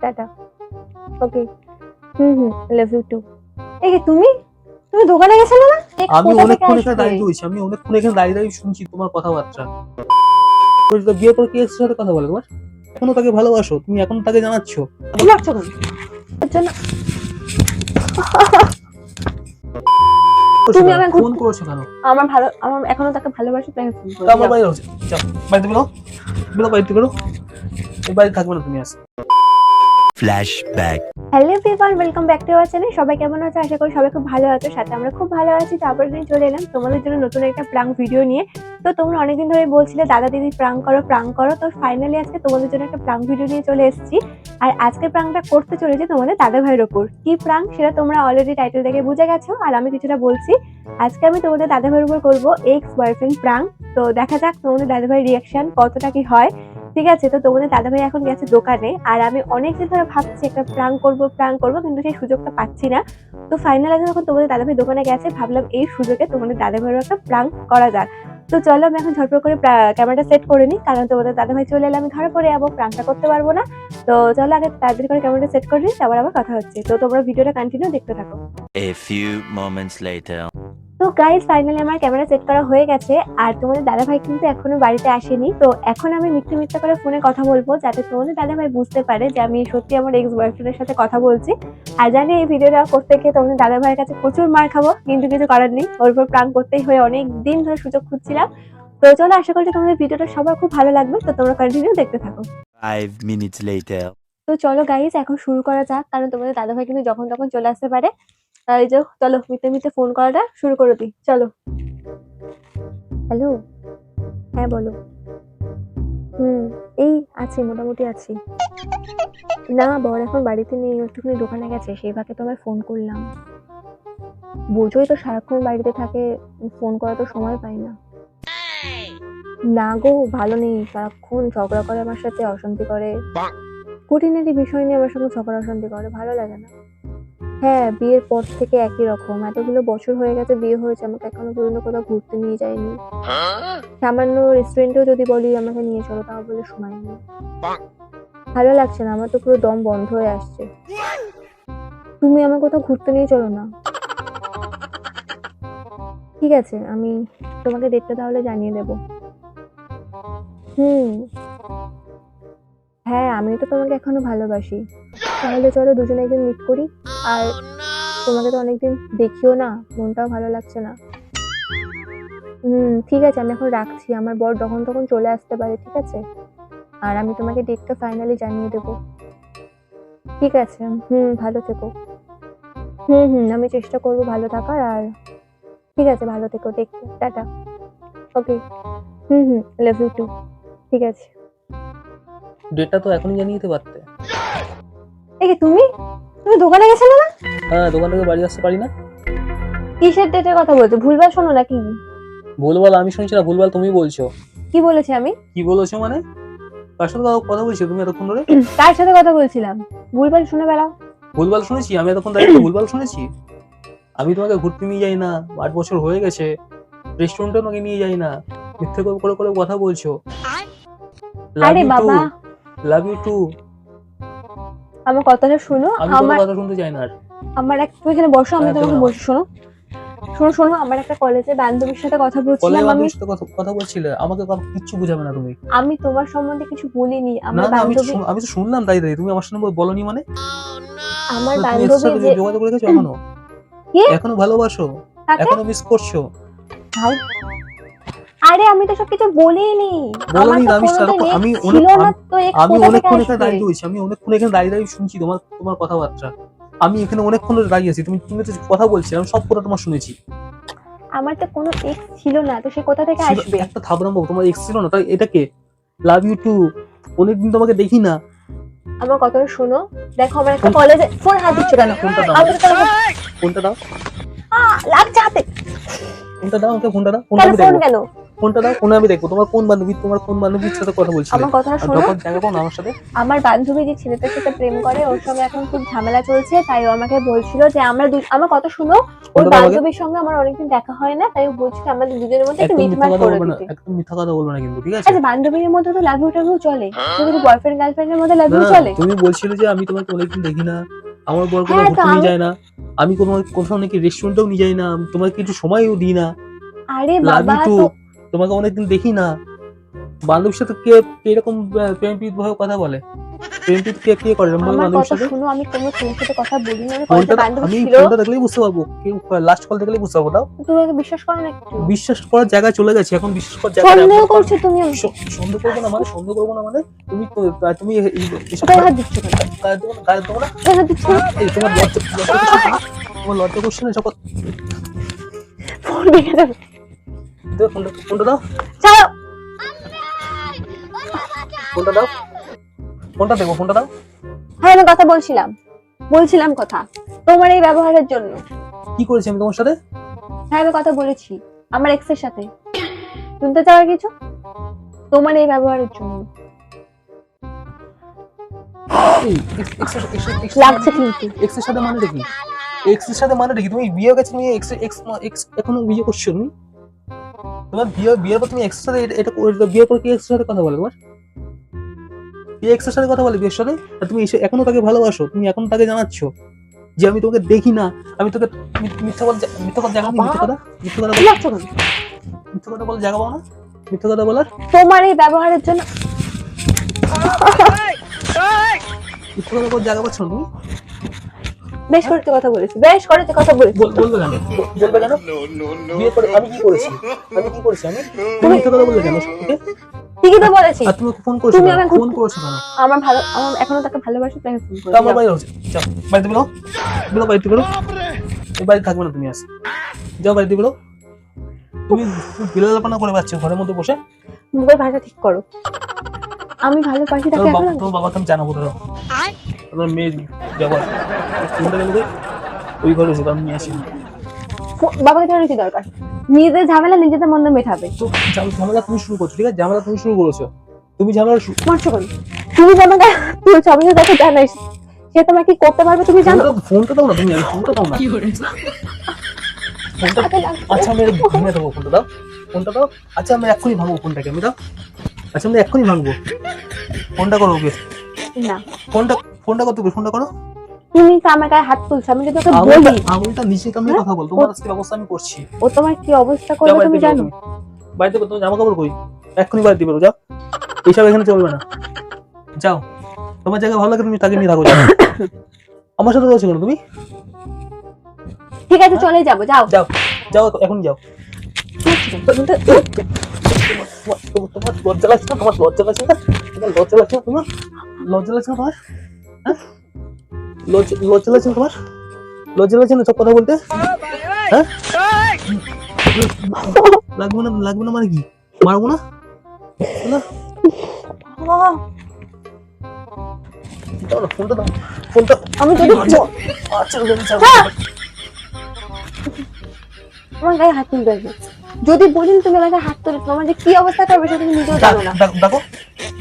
Tata. Okay. Love you too. এই যে তুমি তুমি দোকানে গেছিলে না? আমি অনেকক্ষণ এখানে দাঁড়িয়ে রয়েছি, আমি অনেকক্ষণ এখানে দাঁড়িয়ে দাঁড়িয়ে শুনছি তোমার কথাবার্তা। বিয়ের পর কি এর সাথে কথা বলে তোমার? এখনো তাকে ভালোবাসো, তুমি এখন তাকে জানাচ্ছ? লাগছো কেন? এর জন্য তুমি আমাকে ফোন করছো কেন? আমার এখনো তাকে ভালোবাসি, তাই ফোন তা আমার বাইরে হচ্ছে, যাও বাড়িতে বেরো, বেরো বাড়িতে বেরো, এই বাড়িতে থাকবে না তুমি। আজ flashback. Hello everyone, welcome back to our channel. সবাই কেমন আছো? আশা করি সবাই খুব ভালো আছো, সাথে আমরা খুব ভালো আছি। তারপর দিন চলে এলাম তোমাদের জন্য নতুন একটা প্রাঙ্ক ভিডিও নিয়ে। তো তোমরা অনেকদিন ধরে বলছিলে দাদা দিদি প্রাঙ্ক করো, তো ফাইনালি আজকে তোমাদের জন্য একটা প্রাঙ্ক ভিডিও নিয়ে চলে এসেছি। আর আজকে প্রাঙ্কটা করতে চলেছি তোমাদের দাদা ভাইয়ের ওপর। কি প্রাঙ্ক সেটা তোমরা অলরেডি টাইটেল দেখে বুঝে গেছো, আর আমি কিছুটা বলছি। আজকে আমি তোমাদের দাদা ভাইয়ের উপর করবো এক্স বয়ফ্রেন্ড প্রাঙ্ক। তো দেখা যাক তোমাদের দাদা ভাইয়ের রিয়াকশন কতটা কি হয়। ঠিক আছে, তো তোমাদের দাদা ভাই এখন গেছে দোকানে, আর আমি অনেকদিন ধরে ভাবছি একটা প্রাঙ্ক করবো, কিন্তু সেই সুযোগটা পাচ্ছি না। তো ফাইনাল আছে যখন তোমাদের দাদা ভাই দোকানে গেছে, ভাবলাম এই সুযোগে তোমাদের দাদা ভাইয়ের একটা প্রাঙ্ক করা যাক। তো চলো আমি এখন ঝটপট করে ক্যামেরাটা সেট করে নিই, কারণ তোমাদের দাদা ভাই চলে এলে আমি ধরা পড়ে যাবো, প্রাঙ্কটা করতে পারবো না। তো চলো আগে তাড়াতাড়ি করে ক্যামেরাটা সেট করে নিই, তারপর আবার কথা হচ্ছে। তো তোমরা ভিডিওটা কন্টিনিউ দেখতে থাকো। A few moments later. তো গাইস ফাইনালি আমার ক্যামেরা সেট করা হয়ে গেছে, আর তোমাদের দাদা ভাই কিন্তু এখনো বাড়িতে আসেনি। তো এখন আমি মিথ্যে করে ফোনে কথা বলবো, যাতে তোমাদের দাদা ভাই বুঝতে পারে যে আমি সত্যি আমার এক্স বয়ফ্রেন্ডের সাথে কথা বলছি। আর জানি এই ভিডিওটা করতে গিয়ে তোমাদের দাদা ভাইয়ের কাছে প্রচুর মার খাবো, কিন্তু কিছু করার নেই, ওর উপর প্রাঙ্ক করতেই হয়ে অনেক দিন ধরে সুযোগ খুঁজছিলাম। তো চলো, আশা করি তোমাদের ভিডিওটা সবার খুব ভালো লাগবে, তো তোমরা কন্টিনিউ দেখতে থাকো। 5 minutes later. তো চলো গাইস এখন শুরু করা যাক, কারণ তোমাদের দাদা ভাই কিন্তু যখন তখন চলে আসতে পারে। এই যে চলো মিথ্যে ফোন করাটা শুরু করে দিই, চলো। হ্যালো, হ্যাঁ বলো। এই আছি, মোটামুটি আছি। না, বর এখন বাড়িতে নেই, একটুখানি দোকানে গেছে, সেই ফাঁকে তোমায় ফোন করলাম। বোঝোই তো সারাক্ষণ বাড়িতে থাকে, ফোন করা তো সময় পাই না। না গো, ভালো নেই, সারাক্ষণ ঝগড়া করে আমার সাথে, অশান্তি করে, খুঁটিনাটি বিষয় নিয়ে আমার সঙ্গে ঝগড়া অশান্তি করে, ভালো লাগে না। হ্যাঁ, বিয়ের পর থেকে একই রকম, এতগুলো বছর হয়ে গেছে বিয়ে হয়েছে, আমাকে এখনো পর্যন্ত কোথাও ঘুরতে নিয়ে যায়নি। সামান্য রেস্টুরেন্টেও যদি বলি আমাকে নিয়ে চলো, তাও বলে সময় নেই। ভালো লাগছে না, আমার তো পুরো দম বন্ধ হয়ে আসছে। তুমি আমার কোথাও ঘুরতে নিয়ে চলো না। ঠিক আছে, আমি তোমাকে ডেটটা তাহলে জানিয়ে দেব। হ্যাঁ, আমি তো তোমাকে এখনো ভালোবাসি। তাহলে চলো দুজনে একদিন মিট করি। আর তোমাকে তো অনেকদিন দেখিও না, মনটাও ভালো লাগছে না। ঠিক আছে, আমি এখন রাখছি, আমার বর যখন তখন চলে আসতে পারে, ঠিক আছে? আর আমি তোমাকে ডেটটা ফাইনালি জানিয়ে দেবো। ঠিক আছে, ভালো থেকো। আমি চেষ্টা করবো ভালো থাকার। আর ঠিক আছে, ভালো থেকো, take care, tata. Okay. Love you too. ঠিক আছে। ডেটটা তো এখনই জানিয়ে দিতে পারতে। এই যে তুমি তুমি দোকানে গেছিলে না? হ্যাঁ, দোকান থেকে বাড়ি আসতে পারি না। কিসের ডেটের কথা বলছো? ভুলভাল শোনো নাকি? ভুলভাল আমি শুনছি না, ভুলভাল তুমি বলছো। কি বলেছি আমি? কি বলেছো মানে? কার সাথে কথা বলছো তুমি এতক্ষণ ধরে? কার সাথে কথা বলছিলাম? ভুলভাল শুনে বেড়াও। ভুলভাল শুনেছি আমি এতক্ষণ দাঁড়িয়ে? ভুলভাল শুনেছি? আমি তোমাকে ঘুরতে নিয়ে যাই না, 8 বছর হয়ে গেছে, রেস্টুরেন্টে তোমাকে নিয়ে যাই না, মিথ্যে করে কথা বলছো। আরে বাবা, লাভ ইউ টু। আমার কথাটা শোনো। আমি তোমার কথা শুনতে চাই না আর। আমার তুমি এখানে বসো, আমি তোমাকে বলছি, শোনো, আমার একটা কলেজে বান্ধবীর সাথে কথা বলছিলাম। আমি কথা বলছিলে, আমাকে কিচ্ছু বুঝাবে না তুমি। আমি তোমার সম্বন্ধে কিছু বলিনি। আমার না, বান্ধবী, আমি তো শুনলাম তাই তুমি আমার সাথে বলনি মানে? আমার বান্ধবী যে যোগাযোগ রেখেছো এখনো? এখনো ভালোবাসো? এখনো মিস করছো? আরে আমি তো সবকিছু বলিনি। আমি অনেকক্ষণ এখানে দাঁড়িয়ে রয়েছি, আমি অনেকক্ষণ এখানে দাঁড়িয়ে শুনছি তোমার কথাবার্তা। আমি এখানে অনেকক্ষণ ধরে দাঁড়িয়ে আছি, তুমি তো কথা বলছিলে, আমি সব কথা তোমার শুনেছি। আমার তো কোনো এক্স ছিল না, তো সে কোথা থেকে আসবে? একটা থাবড়াম বাবু, তোমার এক্স ছিল না তাই এটা কে? লাভ ইউ টু। অনেকদিন তোমাকে দেখি না। আমার কথাটা শোনো, দেখো আমার একটা কলেজে ফোন হাত দিচ্ছ কেন? ফোনটা দাও। লাগছে হাতে। ফোনটা দাও আমাকে, ফোনটা দাও। ফোন কেন? ফোনটা দাও, ফোনে আমি দেখবো তোমার কোন বান্ধবীর সাথে কথা বলছিলে। আমার কথাটা শোনো। যখন জায়গা পাও না আমার সাথে। আমার বান্ধবী যে ছেলেটার সাথে প্রেম করে ওর সঙ্গে এখন খুব ঝামেলা চলছে, তাই ও আমাকে বলছিল যে আমার কথা শুনো, ওর ফোনটা দাও আমাকে। বান্ধবীর সঙ্গে আমার অনেকদিন দেখা হয় না, তাই ও বলছিল আমাদের দুজনের মধ্যে একটা একদম মিথ্যা মিটমাট কথা করে বলবে না, দিতে। একদম মিথ্যা কথা বলবে না কিন্তু, ঠিক আছে? আচ্ছা, বান্ধবীর মধ্যে তো লাভ ইউ টাভিউ চলে, কিন্তু বয়ফ্রেন্ড গার্লফ্রেন্ডের মধ্যে লাভ না ইউ না, চলে? তুমি বলছিলে যে আমি তোমাকে অনেকদিন দেখি না, আমার বর কোথাও হ্যাঁ, তো ঘুরতে নিয়ে আমি- যায় না, আমি কোথাও নাকি রেস্টুরেন্টেও নিয়ে যাই না, আমি তোমাকে কিছু সময়ও দিই না, আরে লাভ বাবা, ইউ টু, তো তোমাকে অনেকদিন দেখি না। বান্ধবীর সাথে কে কে এরকম প্রেম প্রীত ভাবে কথা বলে? প্রেম প্রীত কে করে এরকম ভাবে আমার বান্ধবীর কথা সাথে? শুনো, আমি কোনো ছেলের সাথে কথা বলিনি, আমি ফোনটা কয়েকটা বান্ধবী আমি ছিল। ফোনটা দেখলেই বুঝতে পারবো, কেউ লাস্ট কল দেখলেই বুঝতে পারবো। দাও, তুমি আমাকে বিশ্বাস করো না একটু? বিশ্বাস করার জায়গায় চলে গেছে, এখন বিশ্বাস করার জায়গায় সন্দেহ করছো তুমি? সন্দেহ করবো না মানে, সন্দেহ করবো না মানে, তুমি এসব গায়ে হাত দিচ্ছ কেন? গায়ে দেবো না। গায়ে হাত দিচ্ছ না? এই তোমার লজ্জা করছে না এসব কথা? ফোন ভেঙে যাবে। দাও, ফোনটা দাও, ছাড়ো। ফোনটা দাও, ফোনটা দেবো, ফোনটা দাও। হ্যাঁ, আমি কথা বলছিলাম কথা তোমার এই ব্যবহারের জন্য। কি করেছি আমি তোমার সাথে? হ্যাঁ, আমি কথা বলেছি আমার এক্স এর সাথে। শুনতে চাও আর কিছু? তোমার এই ব্যবহারের জন্য লাগছে কিন্তু। এক্স এর সাথে মানে দেখি, এক্স এর সাথে মানে দেখি, তুমি বিয়ে হয়ে গেছে, তুমি এক্স এখনো বিয়ে করছো তুমি? তোমার বিয়ের পর তুমি এক্স এর সাথে বিয়ের পর কি এক্স এর সাথে কথা বলে? তোমার কি এক্স এর সাথে কথা বলে বিয়ের সাথে? আর তুমি এখনো তাকে ভালোবাসো, তুমি এখনো তাকে জানাচ্ছ যে আমি তোমাকে দেখি না, আমি তোকে মিথ্যা কথা জায়গা নেই, মিথ্যা কথা লাগছো কেন? মিথ্যা কথা বলে জায়গা পাও না, মিথ্যা কথা বলার, তোমার এই ব্যবহারের জন্য। মিথ্যা কথা বলার জায়গা পাচ্ছ না তুমি? বেশ করেছে কথা বলেছি, বেশ করেছে কথা বলেছি। বলবে কেন? বলবে কেন? বিয়ে করে আমি কি করেছি? আমি তুমি মিথ্যা কথা বললে কেন? ঠিকই তো বলেছি। আর তুমি ফোন করছো তুমি কেন? আমাকে ফোন করছো কেন? আমার এখনো তাকে ভালোবাসি, তাই ফোন তা আমার করেছি। বাইরে হচ্ছে, যাও বাড়িতে বেরো, বাড়িতে বেরো, এই বাড়িতে থাকবে না তুমি, আস যাও বাড়িতে বেরো। তুমি বিলালাপানা করে পাচ্ছ ঘরের মধ্যে বসে। মুখের ভাষা ঠিক করো। আমি ভালোবাসি তাকে এখন। তোমার বাবাকে আমি জানাবো, ধরো তোমার মেয়ের ব্যবহার ফোনটা গেলে ওই ঘরে এসে আমি নিয়ে আসি। বাবাকে জানার কি দরকার? নিজেদের ঝামেলা নিজেদের মধ্যে মেটাবে। তো ঝামেলা তুমি শুরু করছো, ঠিক আছে? ঝামেলা তুমি শুরু করেছো, তুমি ঝামেলা মারছো কেন? তুমি আমাকে বলছো, আমি তো তাকে জানাই, সে তোমাকে কি করতে পারবে তুমি জানো? ফোনটা দাও না, তুমি ফোনটা দাও না, ফোনটা। আচ্ছা আমি ভেঙে দেবো, ফোনটা দাও, ফোনটা দাও। আচ্ছা আমি এক্ষুনি ভাঙবো ফোনটাকে, আমি দাও। আচ্ছা আমি এক্ষুনি ভাঙবো ফোনটা, করো ওকে না, ফোনটা করতে হবে, ফোনটা করো। তুমি তো আমার গায়ে হাত তুলছো, আমি যদি ওকে বলি। আঙুলটা নিচে কামিয়ে কথা বল, তোমার আজকে ব্যবস্থা আমি করছি। ও তোমার কি অবস্থা যাও করবে বাড়িতে তুমি বেরো, জানো? বাড়িতে বেরো, তুমি জামা কাপড় কই? এক্ষুনি বাড়িতে বেরো, যাও, এইসব এখানে চলবে না, যাও। তোমার জায়গা ভালো লাগে তুমি তাকে নিয়ে থাকো, যাও। আমার সাথে রয়েছে কেন তুমি? ঠিক আছে, চলে যাবো, যাও। যাও, যাও, এখন যাও। তোমার লজ্জা লাগছে না? তোমার লজ্জা লাগছে না? তোমার লজ্জা লাগছে না? তোমার লজ্জা লাগছে না? তোমার হ্যাঁ, লজ্জা লাগছে না? তোমার লজ্জা লাগছে না সব কথা বলতে? হ্যাঁ, লাগবে না, লাগবে না মানে কি? মারবো না, না? দাও না, ফোনটা দাও, ফোনটা। আমি যদি আচ্ছা, আমার গায়ে হাত তুলবে না। যদি বলি তুমি আমাকে হাত তুলে, তোমার যে কি অবস্থা করবে সেটা তুমি নিজেও জানো না। ডাকো,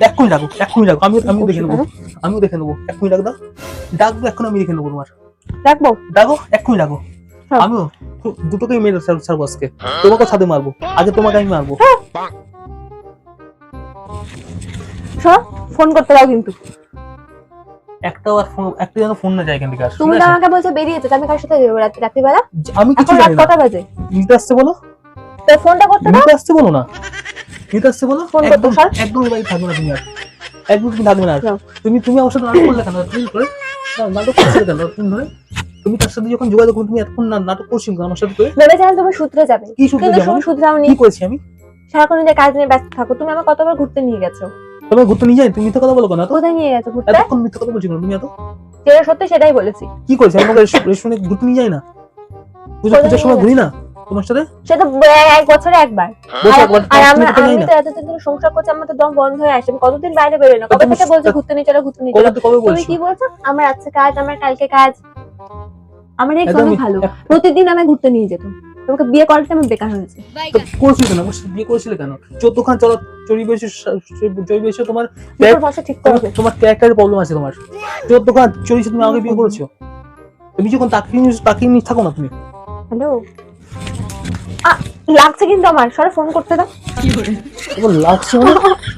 এক্ষুনি ডাকো, এক্ষুনি ডাকো, আমিও দেখে নেবো, আমিও দেখে নেবো, এক্ষুনি ডাক দাও, ডাকবো এখন, আমি দেখে নেবো তোমার। রাখবো? ডাকো, এক্ষুনি ডাকো। আমিও দুটোকেই মেরে ছাড়বো আজকে, তোমাকে ছাদে মারবো, আগে তোমাকে আমি মারবো। ফোন করতে দাও কিন্তু। একটা যেন ফোন না যায় এখান থেকে। তুমি তো আমাকে বলছো বেরিয়ে যেতে, আমি কার সাথে যাবো রাত্রিবেলা? আমি কিছু এখন রাত জানি না। কটা বাজে? নিতে আসতে বলো, তো ফোনটা করতে দাও। নিতে আসতে বলো না, নিতে আসতে বলো। ফোন করতে একদম স্যার। একদম এই বাড়ি থাকবে না তুমি, আর একদম তুমি থাকবে না আর। যাও। তুমি আমার সাথে নাটক করলে কেন? তুমি করে নাটক করছিলে কেন তুমি ধরে? তুমি তার সাথে যখন যোগাযোগ করো, তুমি এতক্ষণ নাটক করছিলে আমার সাথে করে? ভেবেছিলাম তুমি সূত্রে যাবে, কি সূত্রে কিন্তু যাবো? তুমি শুধরাওনি। কি করেছি আমি? সারাক্ষণ যে কাজ নিয়ে ব্যস্ত থাকো। তুমি আমাকে কতবার ঘুরতে নিয়ে গেছো? তোমার ঘুরতে নিয়ে যাই, তুমি মিথ্যা কথা বলো কেন? কোথায় নিয়ে গেছো ঘুরতে? এতক্ষণ মিথ্যা কথা বলছি কেন তুমি? এত যেটা সত্যি সেটাই বলেছি। কি করেছি? আমি তোমাকে রেস্টুরেন্টে ঘুরতে নিয়ে যাই না? পূজার সময় ঘুরি না তোমার সাথে? সেটা এক বছরে একবার। বছর আর একবার, আমি তুমি তো যাই আমি না। তো এতদিন ধরে সংসার করছি, আমার তো দম বন্ধ হয়ে আসে। আমি কতদিন বাইরে বেরোই না, কবে থেকে বলছি ঘুরতে নিয়ে চলো, ঘুরতে নিয়ে চলো। কবে তুমি বলছো? কি বলছো? আমার আজকে কাজ, আমার কালকে কাজ। আমার এই একদম ভালো, প্রতিদিন আমি ঘুরতে নিয়ে যেত। তোমাকে বিয়ে করাতে আমার বেকার হয়েছে। তো করছিস কেন? আমার সাথে বিয়ে করেছিলে কেন? 14 খান চড়ি বেশি তোমার তোর ভাষা ঠিক করবে। তোমার ক্যারেক্টারের প্রবলেম আছে তোমার। 14 খান চড়ি তুমি আগে বিয়ে করেছো। তুমি যখন তাকে নিয়ে থাকো না তুমি। হ্যালো, লাগছে কিন্তু আমার, সরে ফোন করতে দাও। তোমার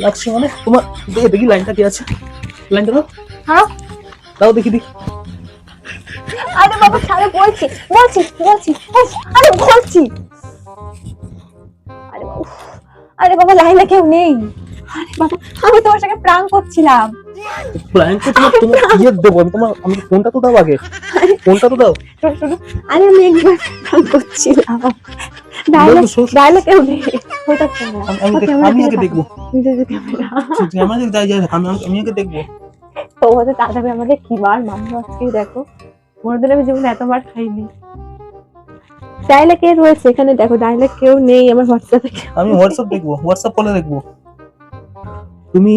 লাগছে মানে তোমার দেখি লাইনটা কি আছে, লাইনটা দাও। হ্যাঁ, দাও দেখি। আরে বাবা ছাড়ো, বলছি। আরে বলছি। আরে বাবা, আরে বাবা লাইনে কেউ নেই। আরে বাবা, আমি তোমার সাথে প্রাঙ্ক করছিলাম। প্ল্যানটা তোমার বিয়ে দেবো আমি ফোনটা তো দাও আগে, ফোনটা তো দাও। শোনো, আরে আমি একবার প্রাঙ্ক করছিলাম। ডায়লগ কেউ নেই। ওটা শোনো, আমি আগে দেখবো। ক্যামেরা। আমি আগে দেখবো। তো ওদের দাদা ভাই আমাকে কি মার মারলো আজকে দেখো। মনে আমি জীবনে এত মার খাইনি। ডায়লগ কে রয়েছে এখানে দেখো, ডায়লগ কেউ নেই আমার হোয়াটসঅ্যাপে। আমি হোয়াটসঅ্যাপ দেখবো, হোয়াটসঅ্যাপ কলে দেখবো। তুমি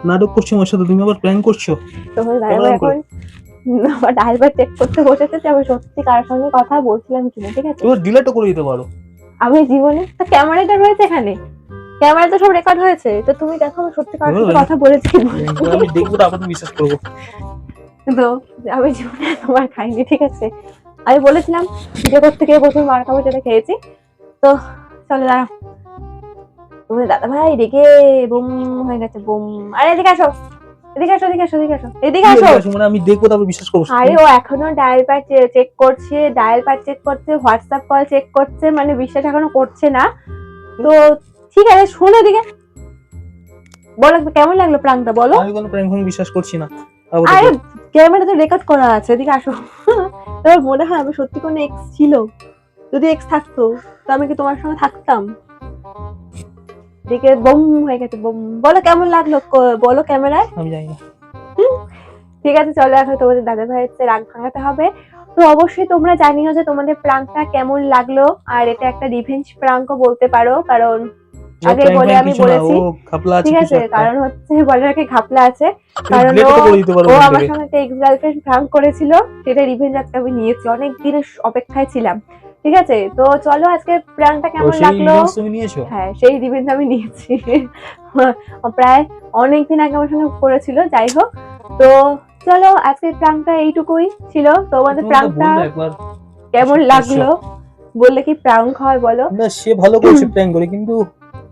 নাটক করছো আমার সাথে, তুমি আবার প্ল্যান করছো। তোমার দাদা ভাই এখন আমার ডায়লগ চেক করতে বসেছে যে আমি সত্যি কার সঙ্গে কথা বলছিলাম কিনা, ঠিক আছে? তুমি ডিলিটও করে দিতে পারো। আমি জীবনে তো ক্যামেরাটা রয়েছে এখানে, ক্যামেরা তো সব রেকর্ড হয়েছে, তো তুমি দেখো আমি সত্যি কার সাথে কথা বলেছি কিনা। আমি দেখবো তারপর তুমি বিশ্বাস করবো। তো আমি জীবনে তোমার খাইনি, ঠিক আছে? আমি বলেছিলাম ভিডিও করতে গিয়ে প্রথম মার খাবো, যেটা খেয়েছি। তো চলো দাঁড়াও, তোমার দাদা ভাই রেগে বুম হয়ে গেছে, বুম। আরে এদিকে আসো, এদিকে আসো। মানে আমি দেখবো তারপর বিশ্বাস করবো। আরে ও এখনো ডায়াল প্যাড চেক করছে, হোয়াটসঅ্যাপ কল চেক করছে, মানে বিশ্বাস এখনো করছে না। তো ঠিক আছে, শোনো এদিকে, বলো কেমন লাগলো প্রাঙ্কটা, বলো। আমি কোনো প্র্যাঙ্ক বিশ্বাস করছি না। আরে ক্যামেরা তো রেকর্ড করা আছে, এদিকে আসো। তোমার মনে হয় আমি সত্যি কোনো এক্স ছিল? যদি এক্স থাকতো তো আমি কি তোমার সঙ্গে থাকতাম? এদিকে বম হয়ে গেছে, বম। বলো কেমন লাগলো, বলো ক্যামেরায়। আমি জানি না। ঠিক আছে, চলো এখন তোমাদের দাদা ভাইয়ের রাগ ভাঙাতে হবে। তো অবশ্যই তোমরা জানিও যে তোমাদের প্রাঙ্কটা কেমন লাগলো। আর এটা একটা রিভেঞ্জ প্রাঙ্কও বলতে পারো, কারণ আগে বলে আমি বলেছি, ঠিক আছে? কারণ হচ্ছে বলারকে ঘাপলা আছে, কারণ ও আমার সঙ্গে একটা এক্স গার্লফ্রেন্ড প্রাঙ্ক করেছিল, সেটা রিভেঞ্জ আজকে আমি নিয়েছি, অনেক দিনের অপেক্ষায় ছিলাম, ঠিক আছে? তো চলো আজকে প্রাঙ্কটা কেমন লাগলো। হ্যাঁ, সেই রিভেঞ্জ আমি নিয়েছি। প্রায় অনেকদিন আগে আমার সঙ্গে করেছিল, যাই হোক। তো চলো আজকের প্রাঙ্কটা এইটুকুই ছিল। তোমাদের প্রাঙ্কটা কেমন লাগলো বললে কি প্রাঙ্ক হয় বলো? না, সে ভালো করছে প্র্যাঙ্ক করে, কিন্তু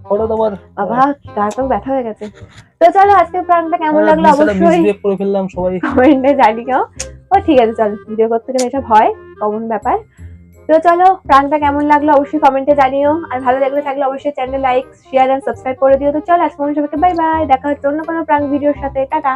হঠাৎ আবার বাবা গাটা ব্যথা হয়ে গেছে। তো চলো আজকের প্রাঙ্কটা কেমন লাগলো অবশ্যই করে ফেললাম সবাই কমেন্টে জানিও। ও ঠিক আছে, চলো, ভিডিও করতে গেলে এসব হয়, কমন ব্যাপার। তো চলো প্রাঙ্কটা কেমন লাগলো অবশ্যই কমেন্টে জানিও, আর ভালো লাগলে থাকলে অবশ্যই channel like, share and subscribe করে দিও। তো চলো আজকে সবাইকে বাই বাই, দেখা হচ্ছে অন্য কোনো প্রাঙ্ক ভিডিওর সাথে, টাটা।